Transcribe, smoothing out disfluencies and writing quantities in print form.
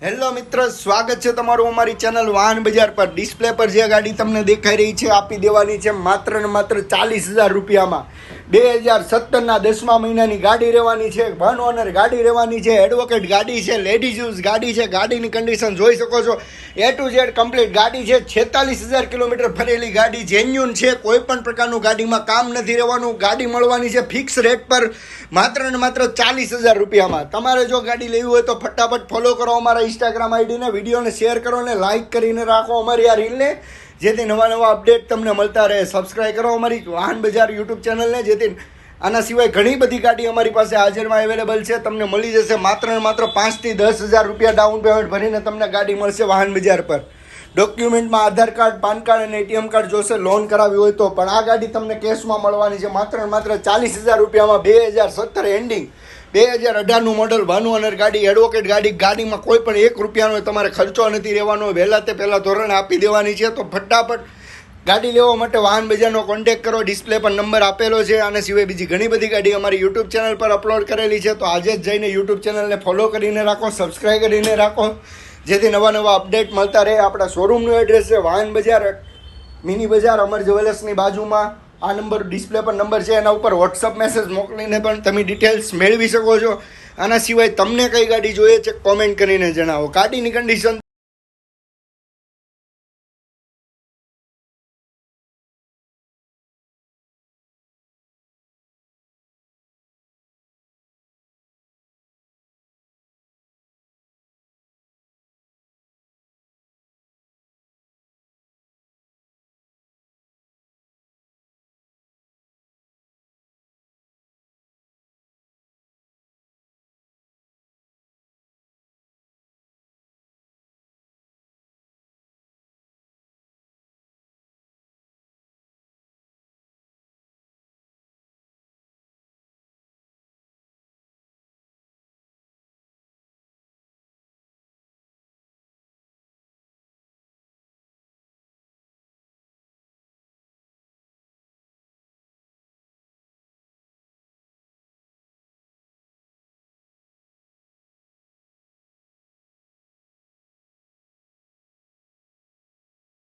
Hello મિત્ર, સ્વાગત છે તમારું અમારી ચેનલ વાહન બજાર પર. ડિસ્પ્લે પર જે ગાડી તમને દેખાઈ રહી છે આપી દેવાની છે માત્ર ને માત્ર 40,000 રૂપિયામાં. 2017ના 10મા મહિનાની ગાડી રહેવાની છે. વન ઓનર ગાડી રહેવાની છે. એડવોકેટ ગાડી છે. લેડીઝ યુઝ ગાડી છે. ગાડીની કન્ડિશન જોઈ શકો છો. A to Z કમ્પ્લીટ ગાડી છે. 46,000 કિલોમીટર ફરેલી ગાડી જેન્યુન છે. કોઈ પણ પ્રકારનું ગાડીમાં કામ નથી રહેવાનું. ગાડી મળવાની છે ફિક્સ રેટ પર માત્ર ને માત્ર 40,000 રૂપિયામાં. તમારે જો ગાડી લેવી હોય તો ફટાફટ ફોલો કરો અમારા ઇન્સ્ટાગ્રામ આઈડીને, વિડીયોને શેર કરો અને લાઇક કરીને રાખો અમારી આ રીલને, જેથી નવા નવા અપડેટ તમને મળતા રહે. સબસ્ક્રાઈબ કરો અમારી વાહન બજાર યુટ્યુબ ચેનલને, જેથી આના સિવાય ઘણી બધી ગાડી અમારી પાસે હાજરમાં અવેલેબલ છે. તમને મળી જશે માત્ર ને માત્ર 5 થી 10,000 રૂપિયા ડાઉન પેમેન્ટ ભરીને તમને ગાડી મળશે વાહન બજાર પર. ડોક્યુમેન્ટમાં આધાર કાર્ડ, પાન કાર્ડ અને ATM કાર્ડ જોશે લોન કરાવી હોય તો. પણ આ ગાડી તમને કેશમાં મળવાની છે માત્ર ને માત્ર 40,000 રૂપિયામાં. 2017 એન્ડિંગ, 2018નું મોડલ, વન ઓનર ગાડી, એડવોકેટ ગાડી. ગાડીમાં કોઈ પણ 1 રૂપિયાનો તમારે ખર્ચો નથી રહેવાનો. વહેલા તે પહેલાં ધોરણે આપી દેવાની છે. તો ફટાફટ ગાડી લેવા માટે વાહન બજારનો કોન્ટેક્ટ કરો. ડિસ્પ્લે પર નંબર આપેલો છે. આના સિવાય બીજી ઘણી બધી ગાડી અમારી યુટ્યુબ ચેનલ પર અપલોડ કરેલી છે. તો આજે જ જઈને યુટ્યુબ ચેનલને ફોલો કરીને રાખો, સબસ્ક્રાઈબ કરીને રાખો, જેથી નવા નવા અપડેટ મળતા રહે. આપણા શોરૂમનું એડ્રેસ છે વાહન બજાર, મિની બજાર, અમર જ્વેલર્સની બાજુમાં. આ નંબર ડિસ્પ્લે પર નંબર છે, એના ઉપર વોટ્સઅપ મેસેજ મોકલીને પણ તમે ડિટેલ્સ મેળવી શકો છો. આના સિવાય તમને કઈ ગાડી જોઈએ છે કોમેન્ટ કરીને જણાવો. ગાડીની કન્ડિશન